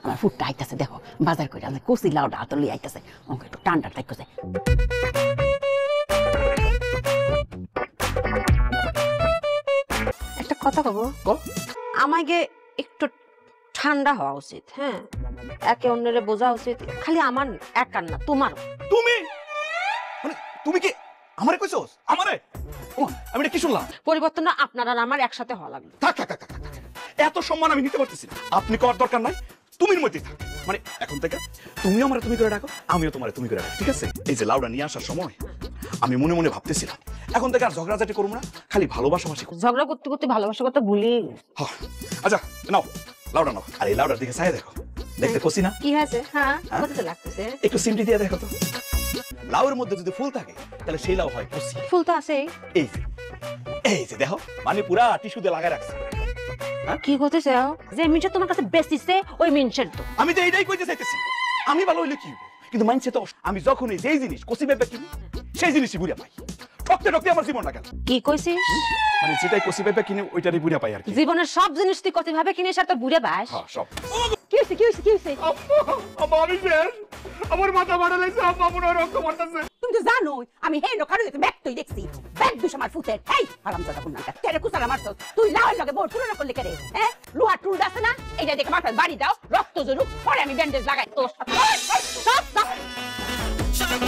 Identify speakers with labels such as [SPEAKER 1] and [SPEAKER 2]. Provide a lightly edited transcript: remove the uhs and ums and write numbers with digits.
[SPEAKER 1] আমার ফুটটা আইতাছে দেখো বাজার করে আমি কচি লাউটা হাতে লই আইতাছে আমাকে একটু টান্ডা থাকছে।
[SPEAKER 2] একটা কথা কব, আমাকে একটু ঠান্ডা হওয়া উচিত। হ্যাঁ, একে অন্যের বোঝা উচিত, খালি আমার একার না তোমার।
[SPEAKER 3] তুমি মানে তুমি কি আমারে কইছস? আমারে আমি এটা কি শুনলাম?
[SPEAKER 2] পরিবর্তন আপনার আর আমার একসাথে হওয়া লাগবে।
[SPEAKER 3] থাক থাক থাক থাক থাক। এত সম্মান আমি নিতে পারতেছি না। আপনি করার দরকার নাই, তুমির মধ্যেই থাক। মানে এখন থেকে তুমিও আমারে তুমি করে ডাকো, আমিও তোমারে তুমি করে ডাকো, ঠিক আছে? এই যে লাউডা নিয়ে আসার সময় আমি মনে মনে ভাবতেছিলাম এখন থেকে আর ঝগড়াঝাটি করবো না, খালি ভালোবাসাবাসি করবো।
[SPEAKER 2] ঝগড়া করতে করতে ভালোবাসা কথা ভুলি।
[SPEAKER 3] আচ্ছা নাও লাউডা নাও, আর এই লাউডার দিকে চাই দেখো, দেখতে কষি না?
[SPEAKER 2] কি হয়েছে? হ্যাঁ, কতটা লাগতেছে?
[SPEAKER 3] একটু সিমটি দিয়ে দেখো তো। লাউয়ের মধ্যে যদি ফুল থাকে তাহলে সেই লাউ হয় কষি।
[SPEAKER 2] ফুল তো আছে।
[SPEAKER 3] এই যে দেখো, মানে পুরা টিস্যু দিয়ে লাগায় রাখছে।
[SPEAKER 2] কি করতেছে যে মিনছে তোমার কাছে বেশিছে ওই মিনছের তো।
[SPEAKER 3] আমি তো এইটাই কইতে চাইতেছি, আমি ভালো হইলে কি হবে, কিন্তু মানছে তো আমি যখনই যেই জিনিস কষি পেঁপে কিনি সেই জিনিসই বুঝা পাই। ঠকতে ঠকতে আমার জীবনটা গেল।
[SPEAKER 2] কি কইছিস?
[SPEAKER 3] মানে যেটাই কষি পেঁপে কিনে ওইটারই বুঝা পাই আর কি।
[SPEAKER 2] জীবনের সব জিনিস তুই কত ভাবে কিনিস আর তোর বুড়ে বাস?
[SPEAKER 3] হ্যাঁ সব।
[SPEAKER 2] কি হইছে কি হইছে কি হইছে?
[SPEAKER 3] আমি শেষ, আমার মাথা মারা লাগছে, আম্মা মনে হয় রক্ত পড়তেছে।
[SPEAKER 1] তুমি তো জানো আমি হে নো কারো ব্যাগ তুই দেখছি ব্যাগ দুশ আমার ফুটের এই হারামজাদা কুন্নাটা তেরে কুসালা মারছ তুই লাউয়ের লগে বোর তুলনা করলি কেরে হ্যাঁ লোহা টুল আছে না এইটা দেখে মাথায় বাড়ি দাও রক্ত জরুক পরে আমি ব্যান্ডেজ লাগাই তোর সাথে